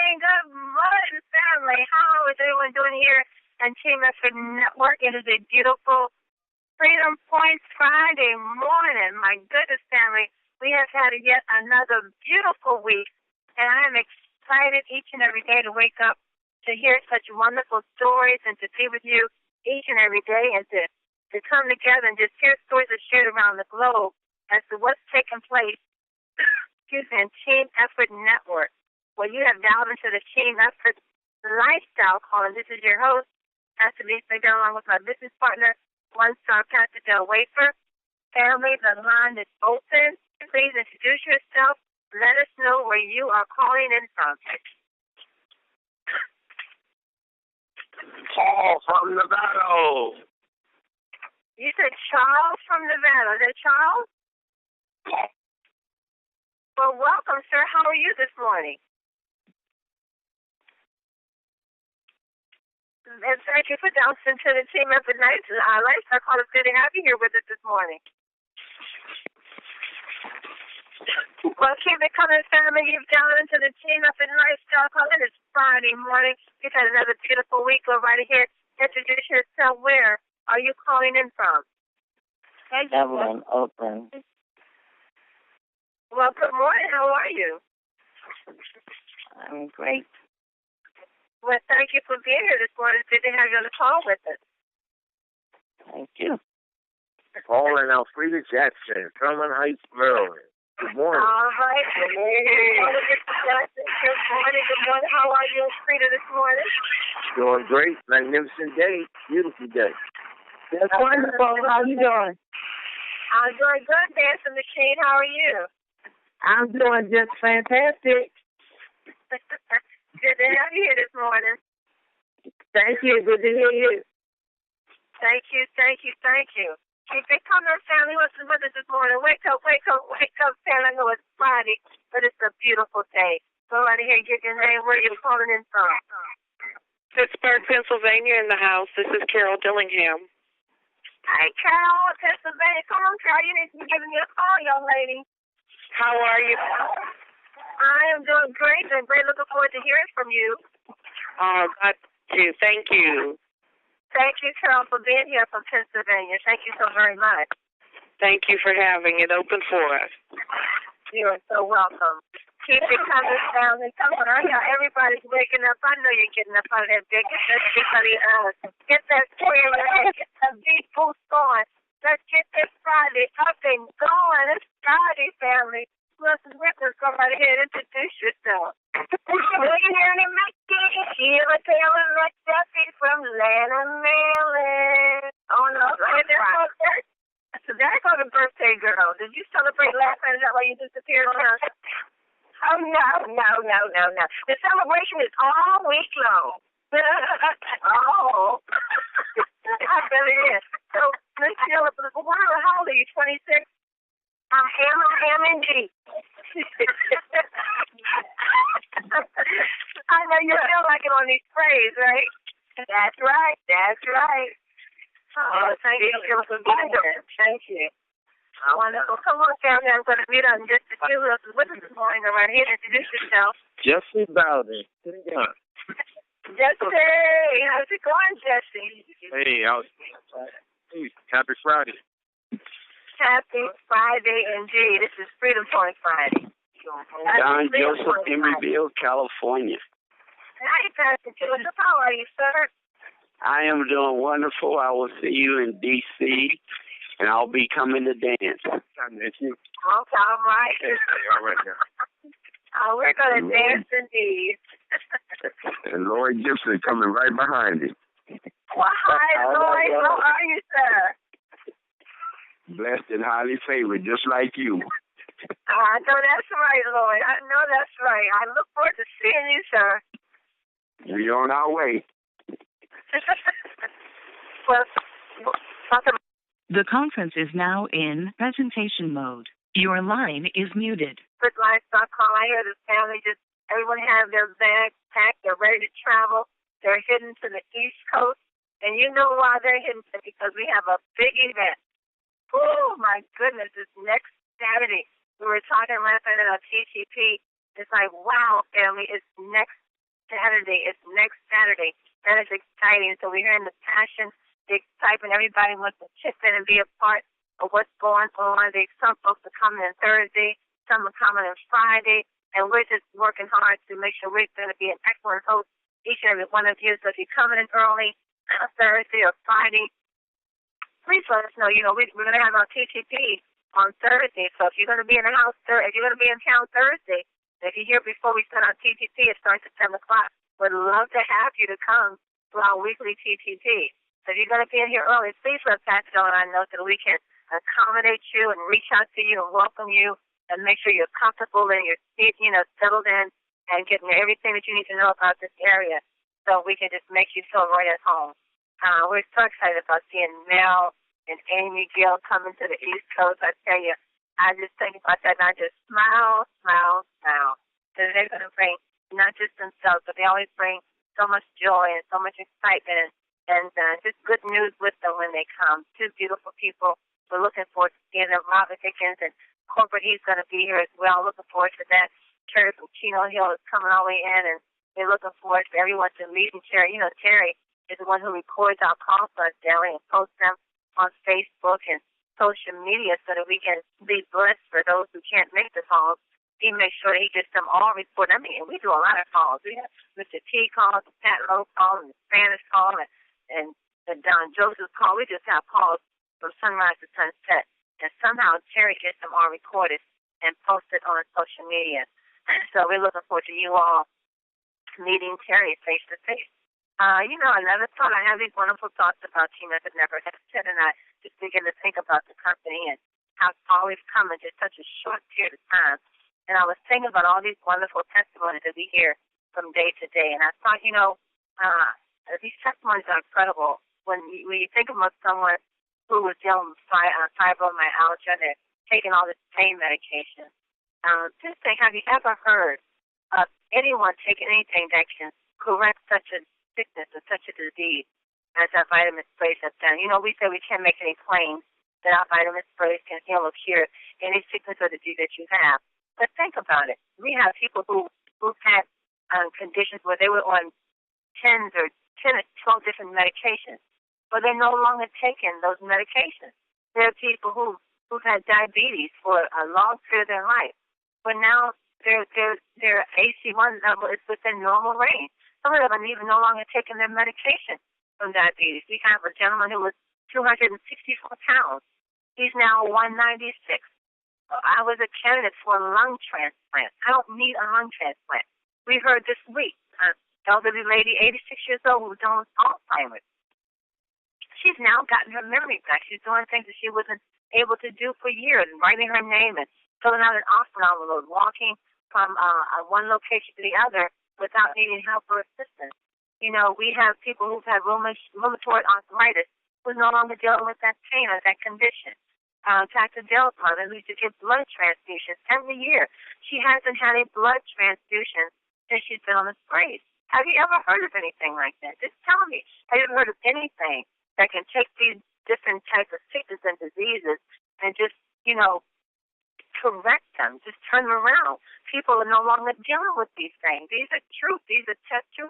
Good morning, family. How is everyone doing here on Team Effort Network? It is a beautiful Freedom Points Friday morning. My goodness, family. We have had yet another beautiful week, and I am excited each and every day to wake up to hear such wonderful stories and to be with you each and every day and to come together and just hear stories that are shared around the globe as to what's taking place in Team Effort Network. Well, you have dialed into the Team Effort Lifestyle Call, and this is your host, Pastor Lisa, along with my business partner, One-Star Pastor Del Wafer. Family, the line is open. Please introduce yourself. Let us know where you are calling in from. Paul from Nevada. You said Charles from Nevada. Is that Charles? Well, welcome, sir. How are you this morning? And thank you for announcing to the Team Effort Lifestyle Call. It's good to have you here with us this morning. Well, keep it coming, family. You've down into the Team Effort Lifestyle Call. It is Friday morning. We've had another beautiful week. Go right ahead. Introduce yourself. Where are you calling in from? Evelyn Oakland. Well, good morning. How are you? I'm great. Well, thank you for being here this morning. It's good to have you on the call with us. Thank you. Paul and Alfreda Jackson, Drummond Heights, Maryland. Good morning. All right. Good morning, Mr. Jackson. Good morning. Good morning. How are you, Alfreda, this morning? Doing great. Magnificent day. Beautiful day. That's wonderful. How you doing? I'm doing good, Dancing Machine. How are you? I'm doing just fantastic. Good to have you here this morning. Thank you. Good to hear you. Thank you. Keep it coming, family. What's with us this morning? Wake up, family. I know it's Friday, but it's a beautiful day. Go right ahead and get your name. Where you're calling in from? Pittsburgh, Pennsylvania in the house. This is Carol Dillingham. Hi, Carol, Pennsylvania. Come on, Carol. You need to be giving me a call, young lady. How are you? I am doing great. And great. Looking forward to hearing from you. Got you. Thank you. Thank you, Carol, for being here from Pennsylvania. Thank you so very much. Thank you for having it open for us. You are so welcome. Keep it coming, family. Come on. I know everybody's waking up. I know you're getting up out of that bed. Get that prayer. Get that beat boost going. Let's get this Friday up and going. It's Friday, family. Listen, Whitner, go right ahead and introduce yourself. Sheila Taylor McDuffie from Atlanta, Maryland. Oh, no. So that's on the birthday girl. Did you celebrate last night? Is that why you disappeared on her? Oh, no. The celebration is all week long. Oh. I bet it is. So, Miss Sheila, how old are you, 26? I'm and G. I know you feel like it on these sprays, right? That's right. Oh, thank you for being here. Thank you. Wonderful. Come on, family. I'm going to meet on just a few of us with us this morning. Go right ahead and introduce yourself. Jesse Bowden. Jesse, how's it going, Jesse? Hey, happy Friday. Happy Friday indeed. This is Freedom Point Friday. Don Joseph, Emeryville, California. Hi, Pastor Joseph. How are you, sir? I am doing wonderful. I will see you in D.C., and I'll be coming to dance. Okay, all right. Oh, we're going to dance indeed. And Lloyd Gibson coming right behind him. Well, hi, Lloyd. How are you, sir? Blessed and highly favored, just like you. I know that's right, Lloyd. I know that's right. I look forward to seeing you, sir. We're on our way. Well, the conference is now in presentation mode. Your line is muted. Life.com. I hear this family everyone have their bags packed. They're ready to travel. They're heading to the East Coast. And you know why they're heading to? Because we have a big event. Oh, my goodness. It's next Saturday. We were talking last night about TCP. It's like, wow, family, it's next Saturday. It's next Saturday. That is exciting. So we're hearing the passion, the excitement. Everybody wants to chip in and be a part of what's going on. Some folks are coming on Thursday. Some are coming on Friday. And we're just working hard to make sure we're going to be an excellent host, each and every one of you. So if you're coming in early, Thursday or Friday, please let us know. We're going to have our TTP on Thursday. So if you're going to be in the house, if you're going to be in town Thursday, if you're here before we start our TTP, it starts at 7 o'clock. We'd love to have you to come to our weekly TTP. So if you're going to be in here early, please let Pastor and I know so that we can accommodate you and reach out to you and welcome you and make sure you're comfortable and you're settled in and getting everything that you need to know about this area so we can just make you feel right at home. We're so excited about seeing Mel and Amy Gill coming to the East Coast. I tell you, I just think about that and I just smile. Because they're going to bring not just themselves, but they always bring so much joy and so much excitement and just good news with them when they come. Two beautiful people. We're looking forward to seeing them. Robert Hickens and Corporate, he's going to be here as well. Looking forward to that. Terry from Chino Hill is coming all the way in, and we're looking forward to everyone to meet Terry. Terry is the one who records our calls for us daily and posts them on Facebook and social media so that we can be blessed for those who can't make the calls. He makes sure that he gets them all recorded. I mean, we do a lot of calls. We have Mr. T calls, the Pat Lowe call, and the Spanish call, and the Don Joseph call. We just have calls from sunrise to sunset. And somehow Terry gets them all recorded and posted on social media. So we're looking forward to you all meeting Terry face to face. I never thought I have these wonderful thoughts about Team Effort Never Hesitate, and I just begin to think about the company and how far we've come in just such a short period of time. And I was thinking about all these wonderful testimonies that we hear from day to day. And I thought, these testimonies are incredible. When you think about someone who was dealing with fibromyalgia, they're taking all this pain medication. Just think, have you ever heard of anyone taking anything that can correct such a sickness or such a disease as our vitamin sprays have done? We say we can't make any claims that our vitamin sprays can heal or cure any sickness or disease that you have. But think about it. We have people who've had conditions where they were on 10 or 12 different medications, but they're no longer taking those medications. There are people who've had diabetes for a long period of their life, but now their AC1 level is within normal range. Some of them are even no longer taking their medication from diabetes. We have a gentleman who was 264 pounds. He's now 196. I was a candidate for a lung transplant. I don't need a lung transplant. We heard this week, an elderly lady, 86 years old, who's dealing with Alzheimer's. She's now gotten her memory back. She's doing things that she wasn't able to do for years, writing her name and filling out an offer envelope, walking from one location to the other without needing help or assistance. We have people who've had rheumatoid arthritis who's no longer dealing with that pain or that condition. Dr. Delpon, who used to give blood transfusions every year. She hasn't had a blood transfusion since she's been on the sprays. Have you ever heard of anything like that? Just tell me. Have you ever heard of anything that can take these different types of sicknesses and diseases and just, correct them, just turn them around? People are no longer dealing with these things. These are truth. These are true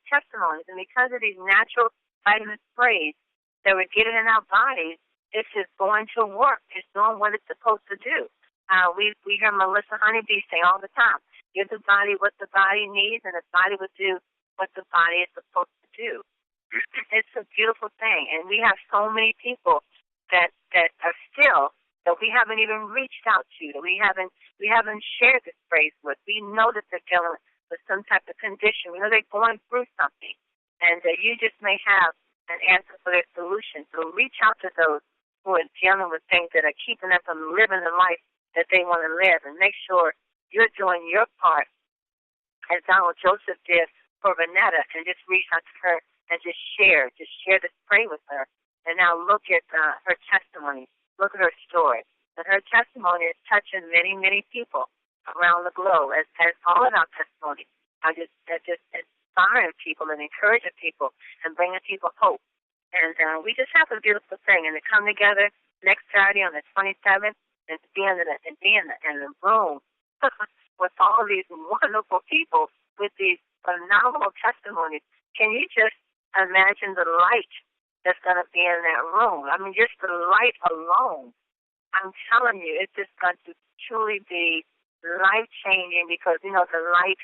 testimonies. And because of these natural vitamin sprays that we're getting in our bodies, it's just going to work. It's doing what it's supposed to do. We hear Melissa Honeybee say all the time, give the body what the body needs, and the body will do what the body is supposed to do. It's a beautiful thing. And we have so many people that are still, that we haven't even reached out to, that we haven't shared this phrase with. We know that they're dealing with some type of condition. We know they're going through something. And you just may have an answer for their solution. So reach out to those who are dealing with things that are keeping them from living the life that they want to live, and make sure you're doing your part, as Donald Joseph did for Vanetta, and just reach out to her and just share this spray with her. And now look at her testimony. Look at her story. And her testimony is touching many, many people around the globe, as all of our testimonies are just inspiring people and encouraging people and bringing people hope. And we just have a beautiful thing. And to come together next Saturday on the 27th and to be in the room with all of these wonderful people with these phenomenal testimonies. Can you just imagine the light that's going to be in that room? I mean, just the light alone. I'm telling you, it's just going to truly be life-changing because, you know, the light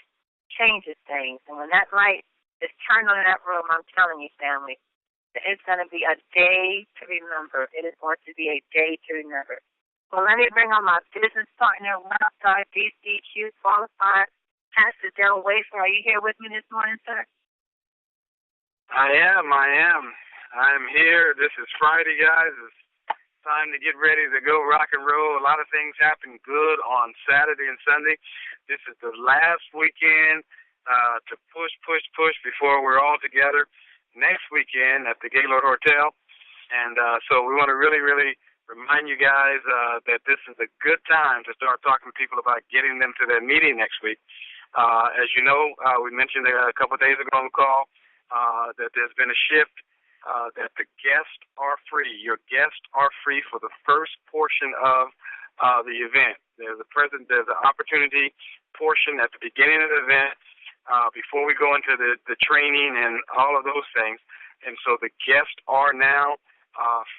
changes things. And when that light is turned on in that room, I'm telling you, family, it's going to be a day to remember. It is going to be a day to remember. Well, let me bring on my business partner, Westside DCQ qualified, Pastor Del Wafer. Are you here with me this morning, sir? I am. I'm here. This is Friday, guys. It's time to get ready to go rock and roll. A lot of things happen good on Saturday and Sunday. This is the last weekend to push before we're all together next weekend at the Gaylord Hotel. And so we want to really remind you guys that this is a good time to start talking to people about getting them to their meeting next week. As you know, we mentioned a couple of days ago on the call that there's been a shift, that the guests are free. Your guests are free for the first portion of the event. There's an opportunity portion at the beginning of the event before we go into the training and all of those things. And so the guests are now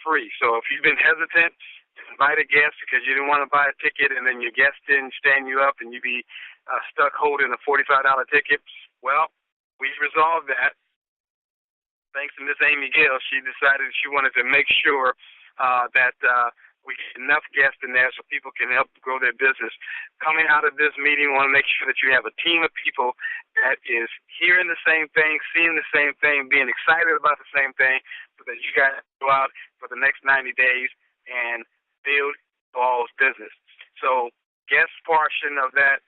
free. So if you've been hesitant to invite a guest because you didn't want to buy a ticket and then your guest didn't stand you up and you be stuck holding a $45 ticket, well, we've resolved that. Thanks to Miss Amy Gill, she decided she wanted to make sure that we get enough guests in there so people can help grow their business. Coming out of this meeting, we want to make sure that you have a team of people that is hearing the same thing, seeing the same thing, being excited about the same thing, so that you guys go out for the next 90 days and build Paul's business. So guest portion of that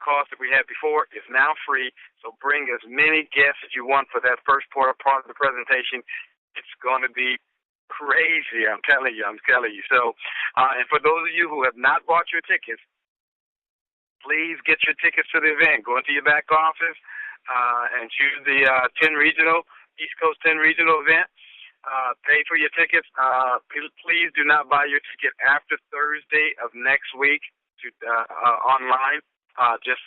cost that we had before is now free. So bring as many guests as you want for that first part of the presentation. It's going to be crazy, I'm telling you. So, and for those of you who have not bought your tickets, please get your tickets to the event. Go into your back office and choose the East Coast 10 regional event. Pay for your tickets. Please do not buy your ticket after Thursday of next week online. Just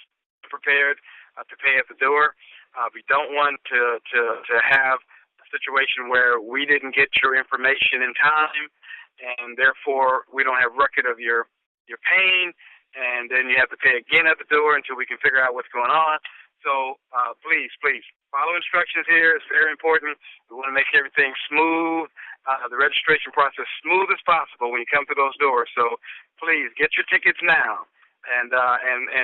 prepared to pay at the door. We don't want to have situation where we didn't get your information in time, and therefore we don't have record of your pain, and then you have to pay again at the door until we can figure out what's going on. So please follow instructions here. It's very important. We want to make everything smooth, the registration process smooth as possible when you come to those doors. So please get your tickets now. And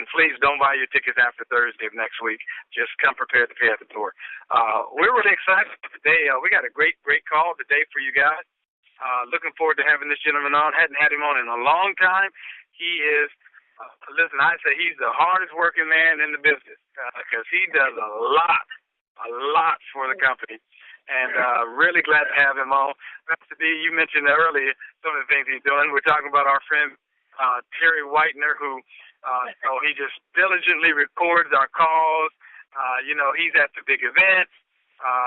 please don't buy your tickets after Thursday of next week. Just come prepared to pay at the door. We're really excited today. We got a great call today for you guys. Looking forward to having this gentleman on. Hadn't had him on in a long time. He is, listen, I say he's the hardest working man in the business because he does a lot for the company. And really glad to have him on. Pastor D, you mentioned earlier some of the things he's doing. We're talking about our friend Terry Whitener, who he just diligently records our calls. He's at the big events.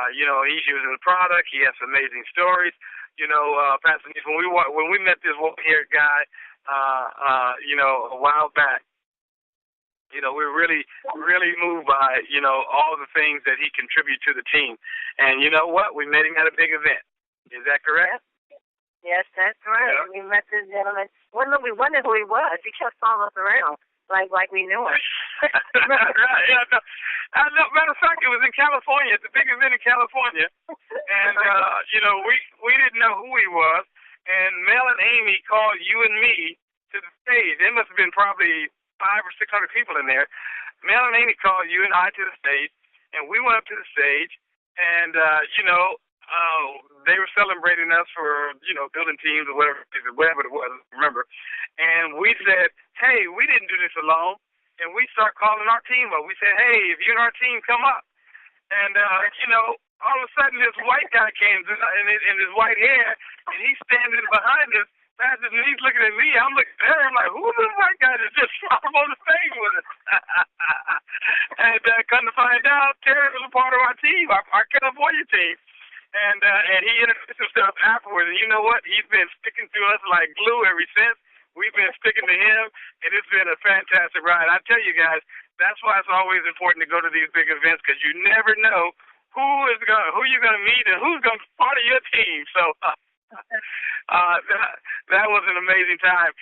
He's using the product. He has amazing stories. Pastor, when we met this haired guy, a while back, we were really moved by, all the things that he contributed to the team. And you know what? We met him at a big event. Is that correct? Yes, that's right. Yeah. We met this gentleman. We wondered who he was. He kept following us around like we knew him. Right. Yeah. No. Matter of fact, it was in California. It's a big event in California, and we didn't know who he was. And Mel and Amy called you and me to the stage. There must have been probably 500 or 600 people in there. Mel and Amy called you and I to the stage, and we went up to the stage, and they were celebrating us for, building teams or whatever it was, remember. And we said, hey, we didn't do this alone. And we start calling our team up. We said, hey, if you and our team, come up. And, all of a sudden this white guy came in his white hair, and he's standing behind us. And he's looking at me. I'm looking at her. I'm like, who's this white guy that just up on the stage with us? And come to find out, Terry was a part of our team, our California team. And he introduced himself afterwards. And you know what? He's been sticking to us like glue ever since. We've been sticking to him, and it's been a fantastic ride. I tell you guys, That's why it's always important to go to these big events, because you never know who you're gonna meet and who's gonna be part of your team. So that was an amazing time.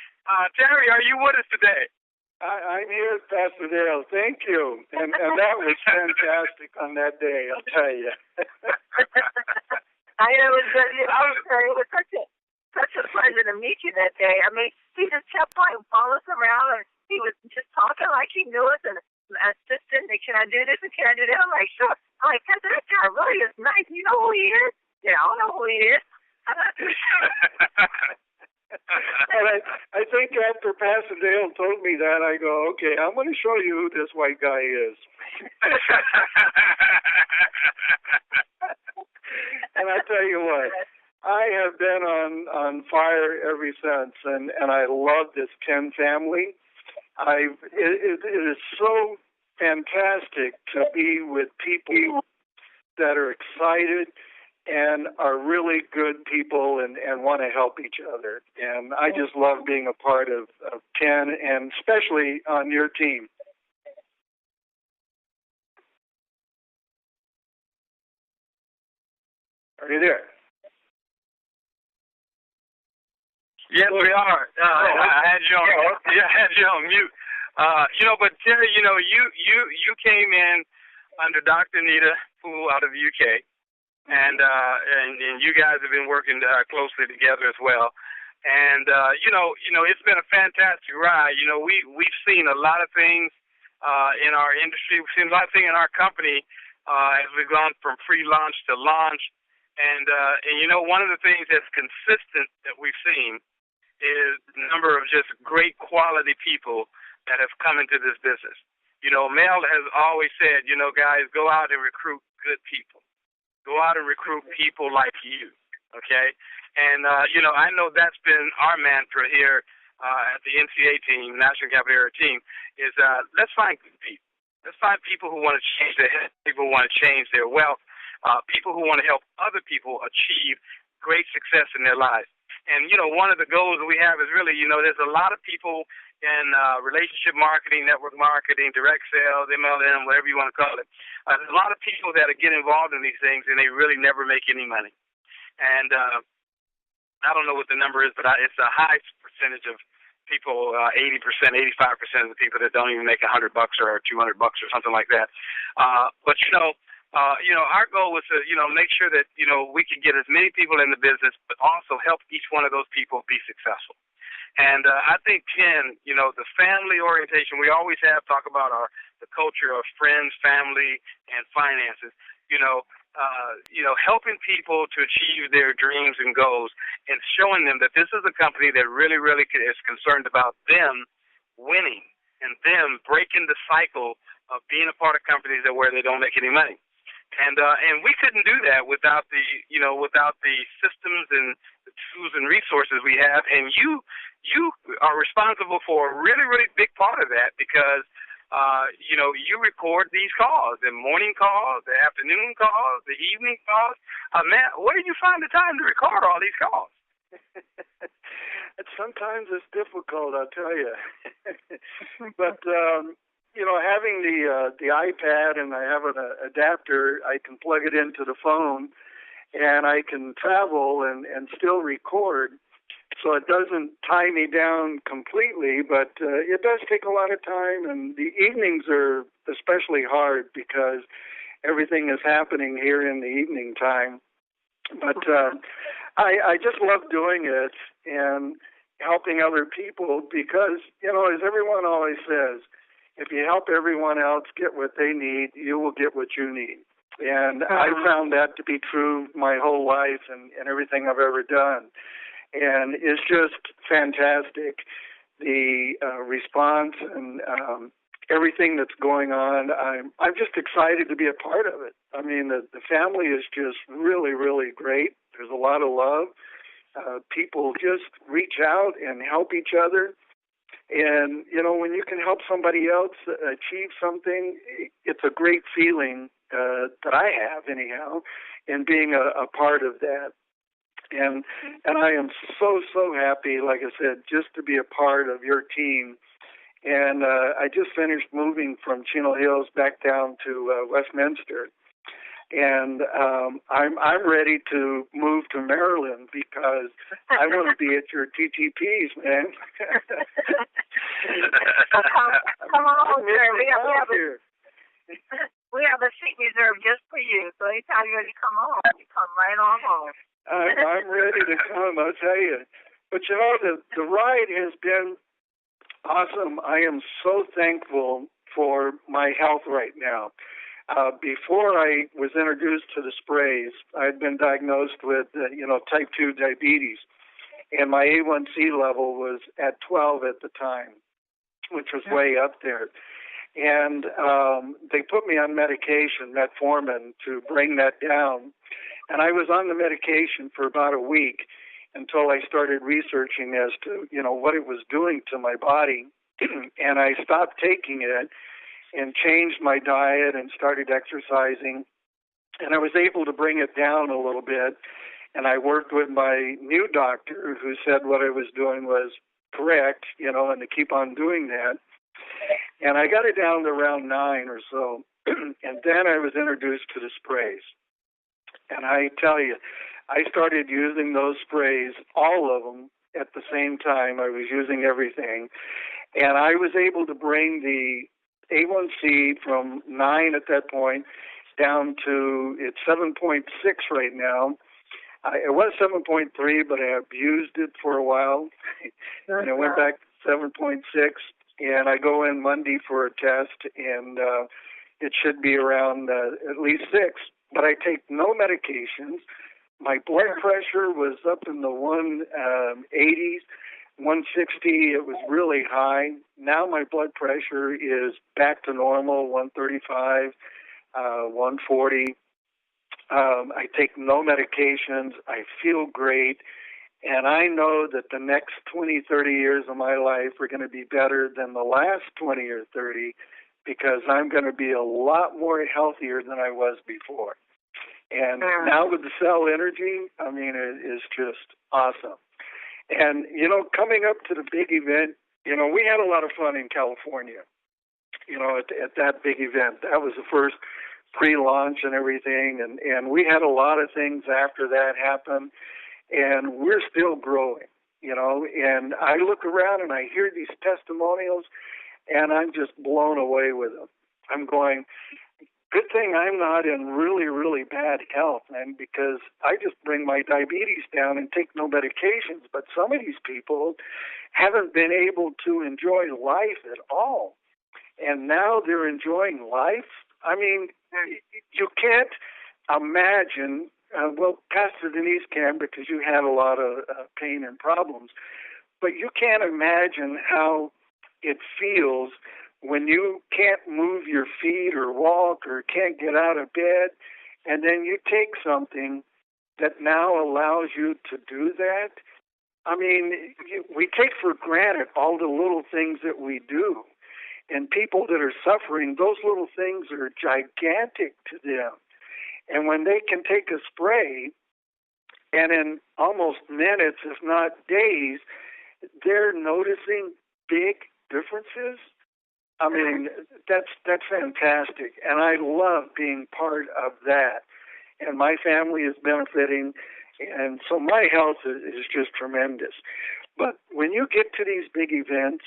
Terry, are you with us today? I'm here, Pastor Dale. Thank you. And that was fantastic on that day, I'll tell you. I know it was such a pleasure to meet you that day. I mean, he just kept like following us around, and he was just talking like he knew us, and assistant, can I do this and can I do that? I'm like, sure. I'm like, Pastor, that guy really is nice. You know who he is? Yeah, I don't know who he is. And I think after Pastor Dale told me that, I go, okay, I'm going to show you who this white guy is. And I tell you what, I have been on fire ever since, and I love this Ken family. It is so fantastic to be with people that are excited and are really good people and want to help each other. And I just love being a part of Ken, and especially on your team. Are you there? Yes, we are. I had you on mute. But Terry, you came in under Dr. Nita Poole out of the UK. And you guys have been working closely together as well. And, it's been a fantastic ride. We've seen a lot of things in our industry. We've seen a lot of things in our company as we've gone from pre-launch to launch. And one of the things that's consistent that we've seen is the number of just great quality people that have come into this business. Mel has always said, guys, go out and recruit good people. Go out and recruit people like you, okay? And, I know that's been our mantra here at the NCA team, National Capital Area team, is let's find good people. Let's find people who want to change their health, people who want to change their wealth, people who want to help other people achieve great success in their lives. And, one of the goals that we have is really, there's a lot of people in relationship marketing, network marketing, direct sales, MLM, whatever you want to call it. There's a lot of people that get involved in these things, and they really never make any money. And I don't know what the number is, but it's a high percentage of people, 80%, 85% of the people that don't even make $100 or $200 or something like that. But our goal was to, make sure that, we could get as many people in the business, but also help each one of those people be successful. And I think, Ken, the family orientation, we always talk about the culture of friends, family, and finances, helping people to achieve their dreams and goals and showing them that this is a company that really, really is concerned about them winning and them breaking the cycle of being a part of companies where they don't make any money. And we couldn't do that without the systems and the tools and resources we have. And you are responsible for a really, really big part of that because, you record these calls, the morning calls, the afternoon calls, the evening calls. Man, where do you find the time to record all these calls? Sometimes it's difficult, I'll tell you. But, having the iPad and I have an adapter, I can plug it into the phone and I can travel and still record. So it doesn't tie me down completely, but it does take a lot of time, and the evenings are especially hard because everything is happening here in the evening time. But I just love doing it and helping other people because, as everyone always says, if you help everyone else get what they need, you will get what you need. And I found that to be true my whole life and everything I've ever done. And it's just fantastic, the response and everything that's going on. I'm just excited to be a part of it. I mean, the family is just really, really great. There's a lot of love. People just reach out and help each other. And, when you can help somebody else achieve something, it's a great feeling that I have, anyhow, in being a part of that. And I am so, so happy, like I said, just to be a part of your team And I just finished moving from Chino Hills back down to Westminster. And I'm ready to move to Maryland because I want to be at your TTPs, man. Come on, sir. We have a seat reserved just for you. So anytime you're ready to come home, you come right on home. I'm ready to come, I'll tell you. But, you know, the ride has been awesome. I am so thankful for my health right now. Before I was introduced to the sprays, I'd been diagnosed with, type 2 diabetes, and my A1C level was at 12 at the time, which was way up there. And they put me on medication, metformin, to bring that down. And I was on the medication for about a week until I started researching as to, what it was doing to my body. And I stopped taking it and changed my diet and started exercising. And I was able to bring it down a little bit. And I worked with my new doctor who said what I was doing was correct, and to keep on doing that. And I got it down to around 9 or so. And then I was introduced to the sprays. And I tell you, I started using those sprays, all of them, at the same time. I was using everything. And I was able to bring the A1C from 9 at that point down to, it's 7.6 right now. It was 7.3, but I abused it for a while. And I went back to 7.6. And I go in Monday for a test, and it should be around at least 6. But I take no medications. My blood pressure was up in the 180s, 160. It was really high. Now my blood pressure is back to normal, 135, 140. I take no medications. I feel great. And I know that the next 20, 30 years of my life are going to be better than the last 20 or 30 because I'm going to be a lot more healthier than I was before. And now with the cell energy, I mean, it is just awesome. And, coming up to the big event, we had a lot of fun in California, at that big event. That was the first pre-launch and everything. And we had a lot of things after that happen. And we're still growing, and I look around and I hear these testimonials and I'm just blown away with them. I'm going, good thing I'm not in really, really bad health, man, because I just bring my diabetes down and take no medications. But some of these people haven't been able to enjoy life at all. And now they're enjoying life. I mean, you can't imagine. Pastor Denise can because you had a lot of pain and problems. But you can't imagine how it feels when you can't move your feet or walk or can't get out of bed, and then you take something that now allows you to do that. I mean, we take for granted all the little things that we do. And people that are suffering, those little things are gigantic to them. And when they can take a spray, and in almost minutes, if not days, they're noticing big differences. I mean, that's fantastic, and I love being part of that. And my family is benefiting, and so my health is just tremendous. But when you get to these big events,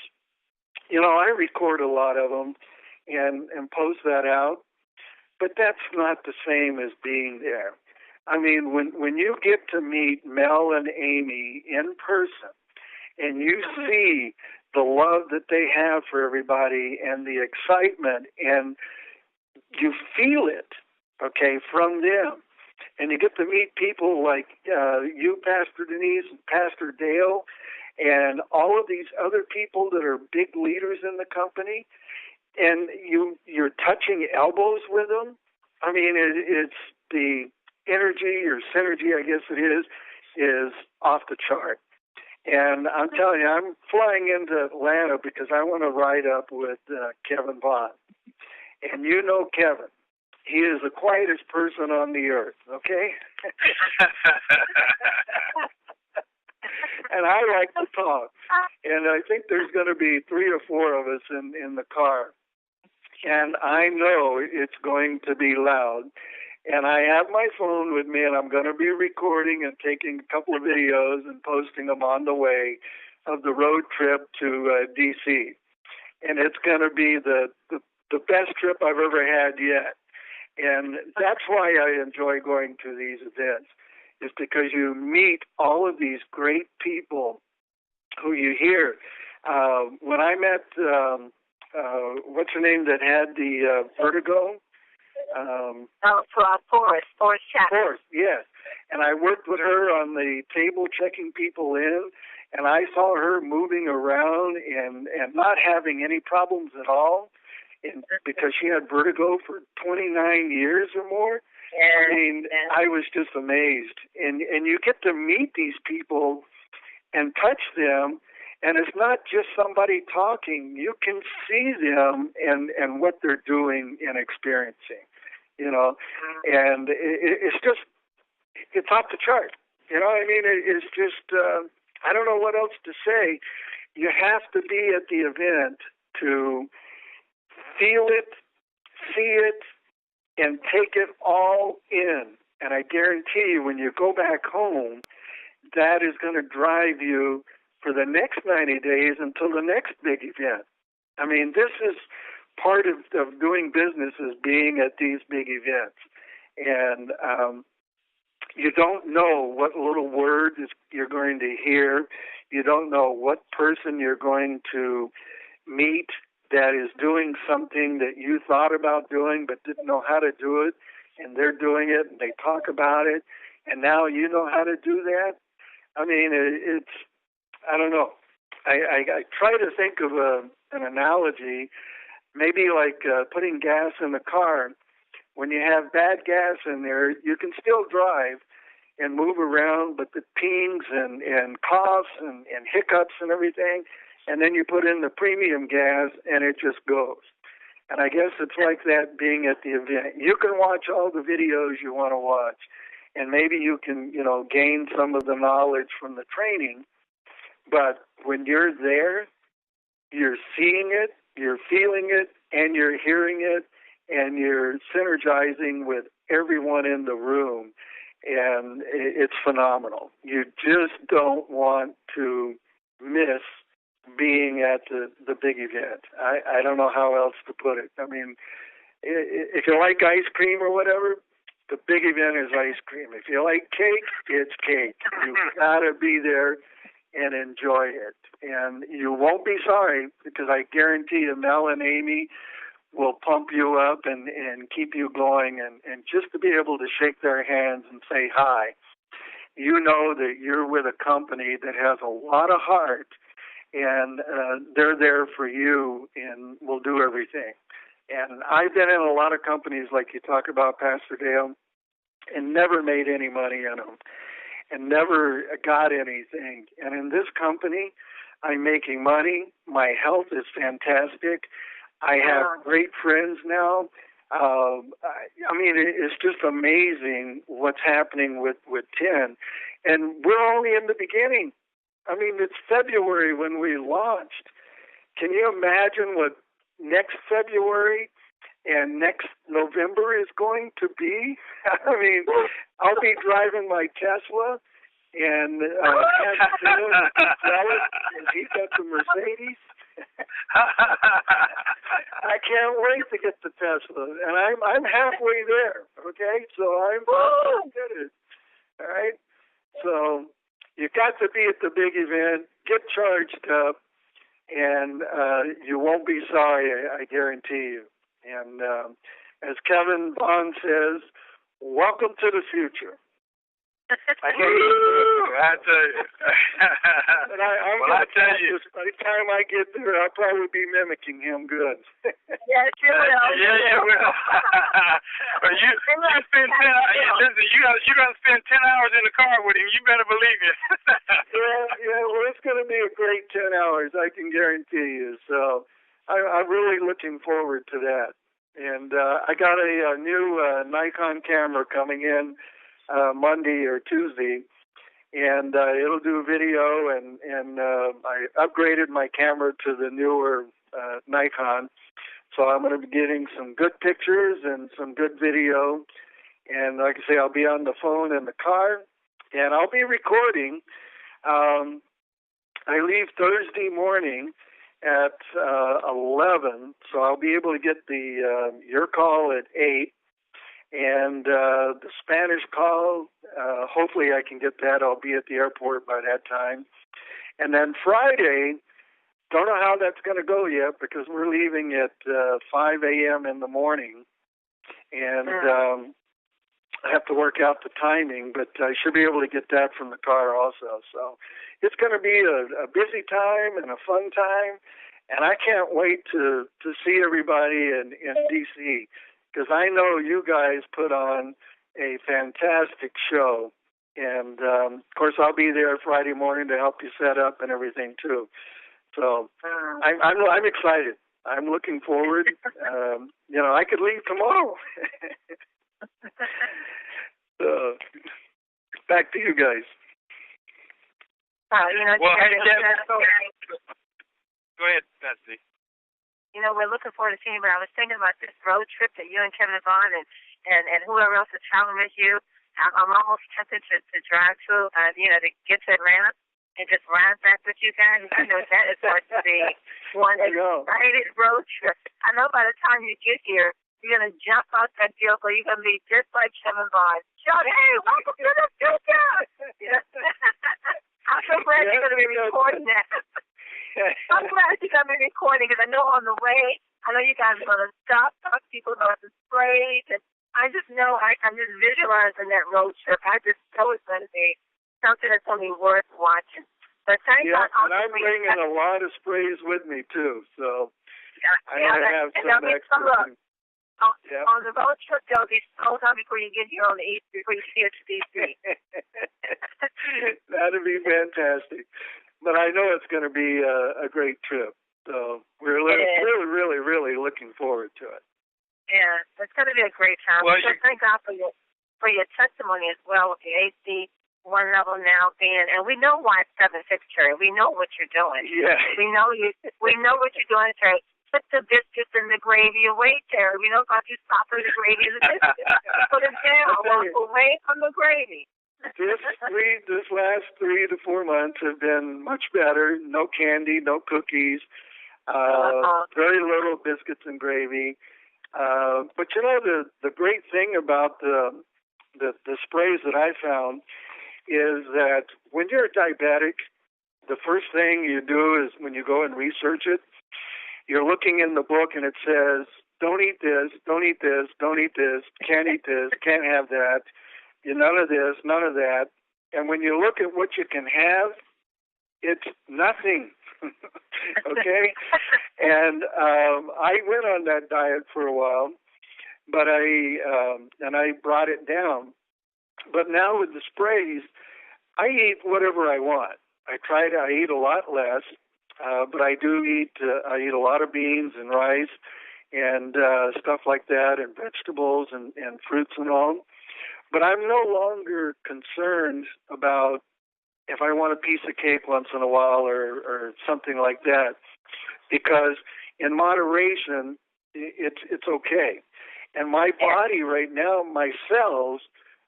I record a lot of them and post that out. But that's not the same as being there. I mean, when you get to meet Mel and Amy in person and you see the love that they have for everybody and the excitement and you feel it, from them. And you get to meet people like you, Pastor Denise, and Pastor Dale, and all of these other people that are big leaders in the company. And you're touching elbows with them. I mean, it's the energy or synergy, I guess it is off the chart. And I'm telling you, I'm flying into Atlanta because I want to ride up with Kevin Vaughn. And Kevin. He is the quietest person on the earth, okay? and I like to talk. And I think there's going to be 3 or 4 of us in the car. And I know it's going to be loud. And I have my phone with me, and I'm going to be recording and taking a couple of videos and posting them on the way of the road trip to D.C. And it's going to be the best trip I've ever had yet. And that's why I enjoy going to these events, is because you meet all of these great people who you hear. When I met, what's her name that had the vertigo? Forrest Chapman. Forrest, yes. And I worked with her on the table checking people in, and I saw her moving around and not having any problems at all, because she had vertigo for 29 years or more. I mean, I was just amazed. And you get to meet these people and touch them, and it's not just somebody talking. You can see them and what they're doing and experiencing, you know. And it's just, it's off the chart. You know, I mean, it's just, I don't know what else to say. You have to be at the event to feel it, see it, and take it all in. And I guarantee you, when you go back home, that is going to drive you for the next 90 days until the next big event. I mean, this is part of doing business, is being at these big events. And you don't know what little words you're going to hear. You don't know what person you're going to meet that is doing something that you thought about doing but didn't know how to do it, and they're doing it, and they talk about it, and now you know how to do that. I mean, it's, I don't know. I try to think of an analogy, maybe like putting gas in the car. When you have bad gas in there, you can still drive and move around, but the pings and coughs and hiccups and everything, and then you put in the premium gas, and it just goes. And I guess it's like that being at the event. You can watch all the videos you want to watch, and maybe you can, you know, gain some of the knowledge from the training. But when you're there, you're seeing it, you're feeling it, and you're hearing it, and you're synergizing with everyone in the room. And it's phenomenal. You just don't want to miss being at the big event. I don't know how else to put it. I mean, if you like ice cream or whatever, the big event is ice cream. If you like cake, it's cake. You've got to be there and enjoy it. And you won't be sorry, because I guarantee you Mel and Amy will pump you up and keep you going. And just to be able to shake their hands and say hi, you know that you're with a company that has a lot of heart, and they're there for you and will do everything. And I've been in a lot of companies like you talk about, Pastor Dale, and never made any money in them and never got anything. And in this company, I'm making money. My health is fantastic. I have great friends now. I mean, it's just amazing what's happening with 10. And we're only in the beginning. I mean, it's February when we launched. Can you imagine what next February and next November is going to be? I mean, I'll be driving my Tesla, and have sell it, and he got the Mercedes. I can't wait to get the Tesla, and I'm halfway there. Okay, so I'm committed. All right, so you got to be at the big event, get charged up, and you won't be sorry. I guarantee you. And as Kevin Bond says, welcome to the future. I tell you. But I tell you, by the time I get there, I'll probably be mimicking him good. Yes, you will. Yeah, you will. But you spend 10 hours. Listen, you got to spend 10 hours in the car with him. You better believe it. Yeah. Well, it's going to be a great 10 hours. I can guarantee you. So I'm really looking forward to that. And I got a new Nikon camera coming in Monday or Tuesday, and it'll do video, and I upgraded my camera to the newer Nikon, so I'm going to be getting some good pictures and some good video. And like I say, I'll be on the phone in the car, and I'll be recording. I leave Thursday morning at 11, so I'll be able to get your call at 8, and the Spanish call, hopefully I can get that. I'll be at the airport by that time. And then Friday, don't know how that's going to go yet because we're leaving at 5 a.m. in the morning, and I have to work out the timing, but I should be able to get that from the car also. So it's going to be a busy time and a fun time, and I can't wait to see everybody in D.C., because I know you guys put on a fantastic show. And, of course, I'll be there Friday morning to help you set up and everything, too. So I'm excited. I'm looking forward. I could leave tomorrow. Back to you guys. Well, hey, go ahead, Betsy. We're looking forward to seeing you, but I was thinking about this road trip that you and Kevin have on and whoever else is traveling with you. I'm almost tempted to drive to get to Atlanta and just ride back with you guys. I know that is going to be one exciting road trip. I know by the time you get here, you're going to jump out that vehicle. You're going to be just like Kevin Bond. Shout, hey, welcome to the future! I'm so glad you're going to be recording that. I'm glad you're going to be recording because I know on the way, I know you guys are going to stop, talk to people about the sprays. And I just know I'm just visualizing that road trip. I just know it's going to be something that's going to be worth watching. But thank God. And I'm bringing a lot of sprays with me, too. So I'm going to have some extra. On the road trip, they'll be sold out before you get here on the East, before you see it to DC. That'd be fantastic. But I know it's going to be a great trip. So we're really looking forward to it. Yeah, it's going to be a great time. Well, so thank God for your testimony as well with the AC one level now being, and we know why it's 7-6, Terry. We know what you're doing. Yeah. We know what you're doing, Terry. Put the biscuits in the gravy away, Terry. We know about you stopping the gravy in the biscuits. Put it down. Walk away from the gravy. This last 3 to 4 months have been much better. No candy, no cookies, very little biscuits and gravy. But the great thing about the sprays that I found is that when you're a diabetic, the first thing you do is when you go and research it, you're looking in the book and it says, don't eat this, don't eat this, don't eat this, can't eat this, can't have that, none of this, none of that. And when you look at what you can have, it's nothing. Okay? And I went on that diet for a while, but I brought it down. But now with the sprays, I eat whatever I want. I eat a lot less. But I do eat a lot of beans and rice and stuff like that, and vegetables and fruits and all. But I'm no longer concerned about if I want a piece of cake once in a while or something like that, because in moderation, it's okay. And my body right now, my cells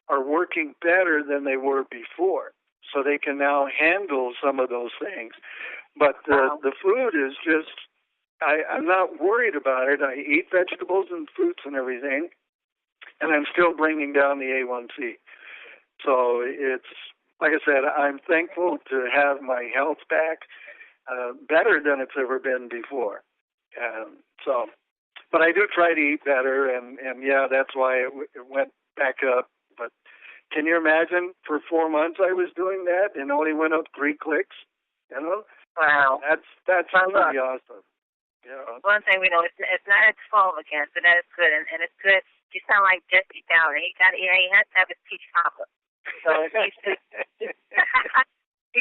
are working better than they were before, so they can now handle some of those things. But the food is just, I'm not worried about it. I eat vegetables and fruits and everything, and I'm still bringing down the A1C. So it's, like I said, I'm thankful to have my health back, better than it's ever been before. But I do try to eat better, and yeah, that's why it went back up. But can you imagine, for 4 months I was doing that and only went up 3 clicks, Wow. That's pretty awesome. Yeah. One thing we know, it's not its fault again, so that is good. And it's good. You sound like Jesse Downer. He has to have his peach cobbler. So he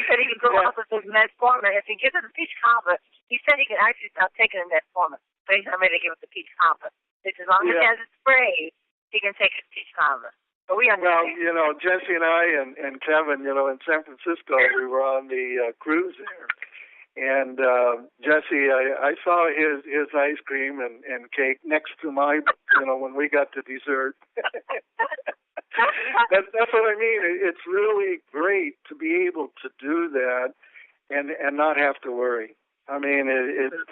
said he could go off with his metformin. If he gives us a peach cobbler, he said he could actually stop taking the metformin. So he's not ready to give us the peach cobbler. As long as he has a spray, he can take his peach cobbler. But we understand. Well, Jesse and I and Kevin, in San Francisco, we were on the cruise there. And Jesse, I saw his ice cream and cake next to my, when we got to dessert. That's what I mean. It's really great to be able to do that and not have to worry. I mean,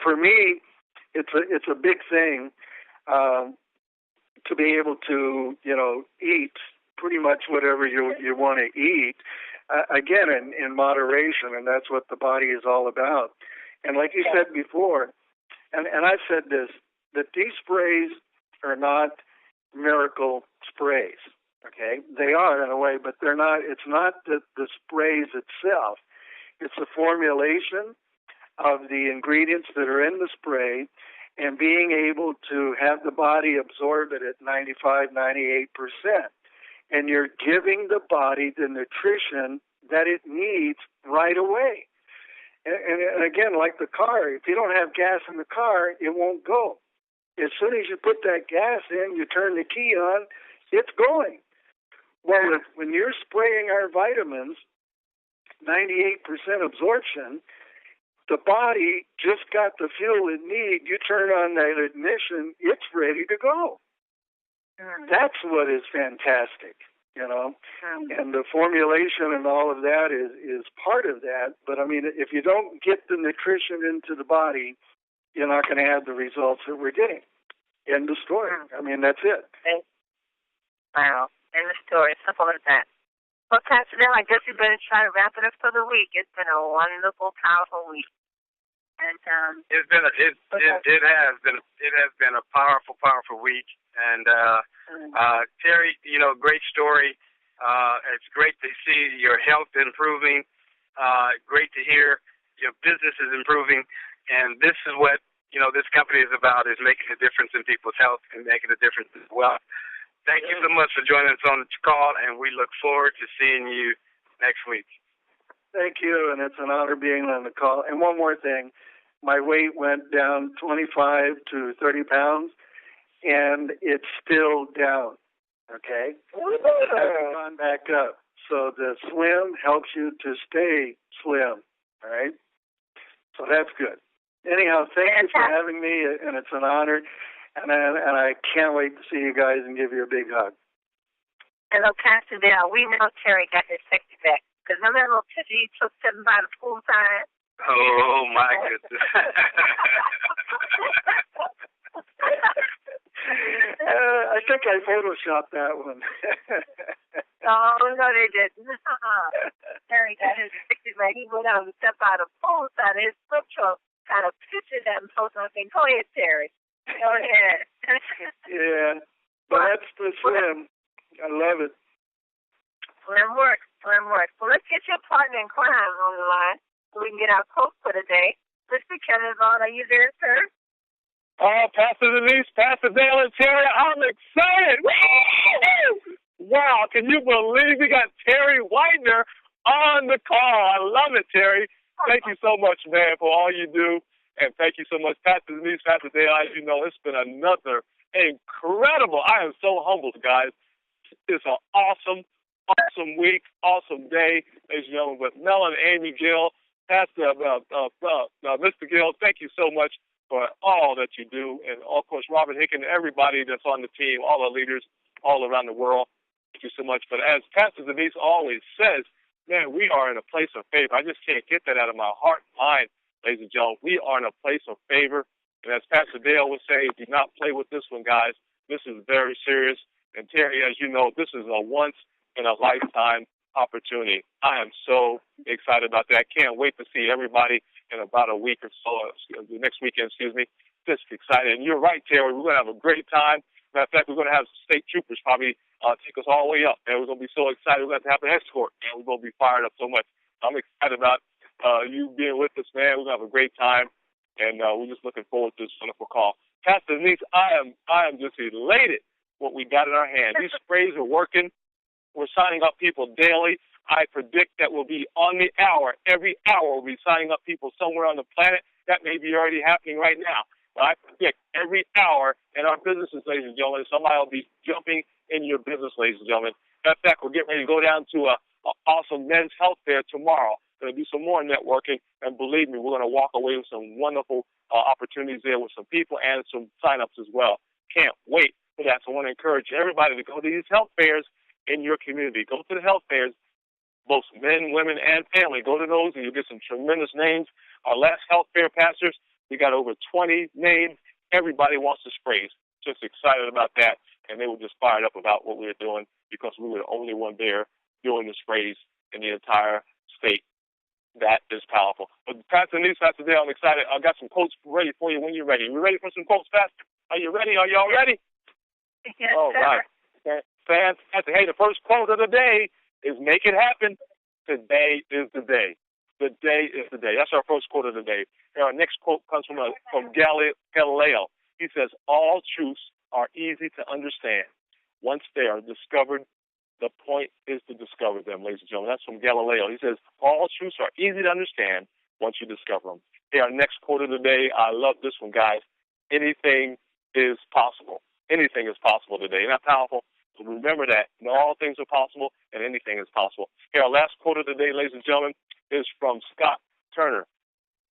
for me, it's a big thing to be able to, eat pretty much whatever you want to eat. Again, in moderation, and that's what the body is all about. And like you said before, and I've said this, that these sprays are not miracle sprays, okay? They are in a way, but they're not. It's not the sprays itself. It's the formulation of the ingredients that are in the spray and being able to have the body absorb it at 95, 98%. And you're giving the body the nutrition that it needs right away. And again, like the car, if you don't have gas in the car, it won't go. As soon as you put that gas in, you turn the key on, it's going. Well, when you're spraying our vitamins, 98% absorption, the body just got the fuel it needs. You turn on that ignition, it's ready to go. That's what is fantastic, and the formulation and all of that is part of that. But, I mean, if you don't get the nutrition into the body, you're not going to have the results that we're getting. End of story. I mean, that's it. Wow. End of story. Simple as that. Well, Pastor Dale, I guess we better try to wrap it up for the week. It's been a wonderful, powerful week. And it has been a powerful week. And Terry, great story. It's great to see your health improving. Great to hear your business is improving. And this is what this company is about: is making a difference in people's health and making a difference as well. Thank you so much for joining us on the call, and we look forward to seeing you next week. Thank you, and it's an honor being on the call. And one more thing. My weight went down 25 to 30 pounds, and it's still down, okay? It hasn't gone back up. So the slim helps you to stay slim, all right? So that's good. Anyhow, thank you for having me, and it's an honor. And I can't wait to see you guys and give you a big hug. Hello, Pastor Dale. We know Terry got his sexy back. Because remember that little picture he took sitting by the poolside? Oh, my goodness. I think I photoshopped that one. Oh, no, they didn't. Terry got his sexy back. He went out and stepped by the poolside. His flip truck kind of pictured that and posted on the thing. Go ahead, Terry. Go ahead. Yeah, but that's the slim. I love it. Slim work. Well, let's get your partner in crime on the line so we can get our quote for the day. Mr. Kevin Vaughn, are you there, sir? Oh, Pastor Denise, Pastor Dale, and Terry, I'm excited. Woo! Wow, can you believe we got Terry Whitener on the call? I love it, Terry. Thank you so much, man, for all you do. And thank you so much, Pastor Denise, Pastor Dale. As you know, it's been another incredible. I am so humbled, guys. It's an awesome week, awesome day, ladies and gentlemen, with Mel and Amy Gill. Pastor Mr. Gill, thank you so much for all that you do. And, of course, Robert Hicken, everybody that's on the team, all the leaders all around the world. Thank you so much. But as Pastor Denise always says, man, we are in a place of favor. I just can't get that out of my heart and mind, ladies and gentlemen. We are in a place of favor. And as Pastor Dale would say, do not play with this one, guys. This is very serious. And Terry, as you know, this is a once-in-a-lifetime opportunity. I am so excited about that. Can't wait to see everybody in about a week or so, the next weekend, Just excited. And you're right, Terry. We're going to have a great time. Matter of fact, we're going to have state troopers probably take us all the way up. And we're going to be so excited. We're going to have an escort. And we're going to be fired up so much. I'm excited about you being with us, man. We're going to have a great time. And we're just looking forward to this wonderful call. Pastor Denise, I am just elated what we got in our hands. These sprays are working. We're signing up people daily. I predict that we'll be on the hour. Every hour we'll be signing up people somewhere on the planet. That may be already happening right now. But I predict every hour in our businesses, ladies and gentlemen, somebody will be jumping in your business, ladies and gentlemen. In fact, we're getting ready to go down to an awesome men's health fair tomorrow. Going to do some more networking, and believe me, we're going to walk away with some wonderful opportunities there with some people and some sign-ups as well. Can't wait for that. So I want to encourage everybody to go to these health fairs in your community. Go to the health fairs, both men, women, and family. Go to those, and you'll get some tremendous names. Our last health fair, pastors, we got over 20 names. Everybody wants the sprays. Just excited about that, and they were just fired up about what we were doing because we were the only one there doing the sprays in the entire state. That is powerful. But Pastor Denise, Pastor Dale, I'm excited. I got some quotes ready for you when you're ready. We ready for some quotes, Pastor? Are you ready? Are y'all ready? Yes, all right. Fantastic. Hey, the first quote of the day is make it happen. Today is the day. The day is the day. That's our first quote of the day. And our next quote comes from Galileo. He says, all truths are easy to understand. Once they are discovered, the point is to discover them, ladies and gentlemen. That's from Galileo. He says, all truths are easy to understand once you discover them. Hey, our next quote of the day, I love this one, guys. Anything is possible. Anything is possible today. Isn't that powerful? So remember that. All things are possible, and anything is possible. Hey, our last quote of the day, ladies and gentlemen, is from Scott Turner.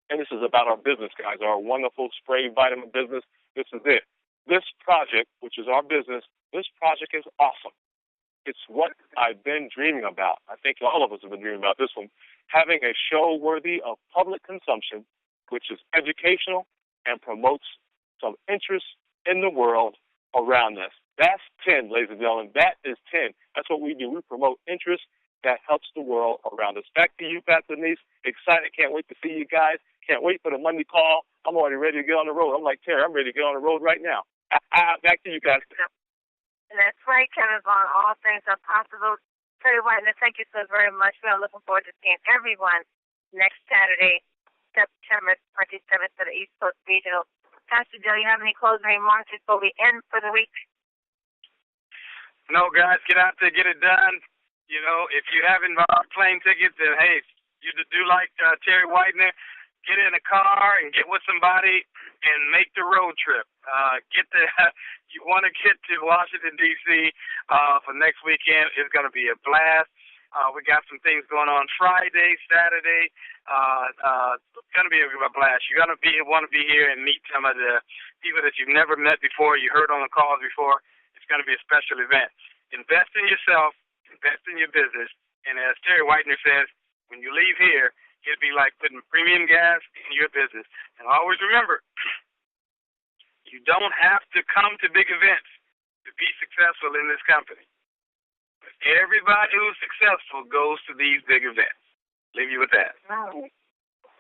And this is about our business, guys, our wonderful spray vitamin business. This is it. This project, which is our business, this project is awesome. It's what I've been dreaming about. I think all of us have been dreaming about this one. Having a show worthy of public consumption, which is educational and promotes some interest in the world around us. That's 10, ladies and gentlemen. That is 10. That's what we do. We promote interest that helps the world around us. Back to you, Pastor Denise. Excited. Can't wait to see you guys. Can't wait for the Monday call. I'm already ready to get on the road. I'm like Terry. I'm ready to get on the road right now. Back to you guys. That's right, Kevin Vaughn. All things are possible. Terry Whitener, thank you so very much. We are looking forward to seeing everyone next Saturday, September 27th for the East Coast Regional. Pastor Jill, you have any closing remarks before we end for the week? No, guys, get out there, get it done. You know, if you haven't bought plane tickets, then, hey, you do like Terry Whitener, get in a car and get with somebody and make the road trip. You want to get to Washington, D.C. For next weekend. It's going to be a blast. We got some things going on Friday, Saturday. It's going to be a blast. You're going to want to be here and meet some of the people that you've never met before, you heard on the calls before. It's going to be a special event. Invest in yourself, invest in your business, and as Terry Whitener says, when you leave here, it'll be like putting premium gas in your business. And always remember, you don't have to come to big events to be successful in this company. But everybody who's successful goes to these big events. Leave you with that. Right.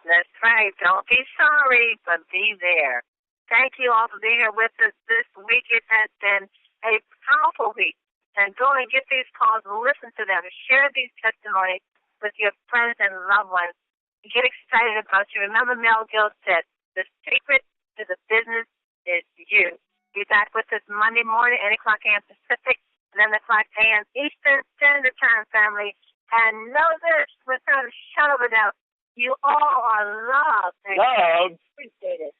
That's right. Don't be sorry, but be there. Thank you all for being here with us this week. It has been a powerful week. And go and get these calls, listen to them, share these testimonies with your friends and loved ones. Get excited about you. Remember, Mel Gill said, the secret to the business is you. Be back with us Monday morning, 8 o'clock a.m. Pacific, 11 o'clock a.m. Eastern Standard Time, family. And know this, without a shadow of a doubt, you all are loved. Loved. Appreciated.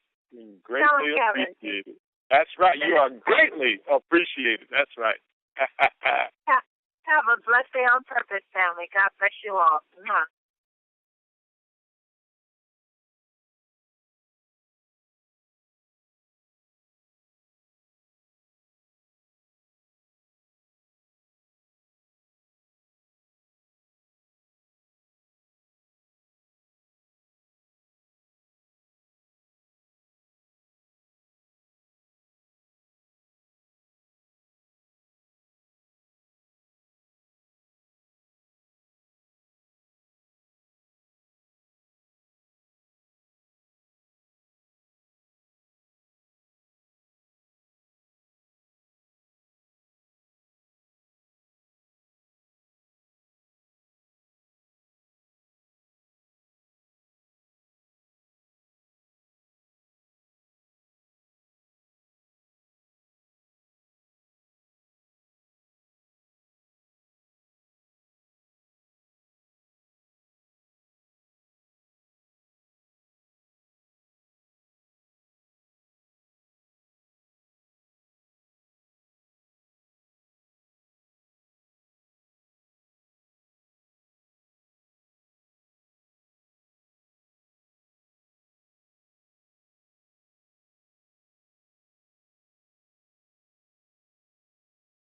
Greatly appreciated. That's right. You are greatly appreciated. That's right. Have a blessed day on purpose, family. God bless you all.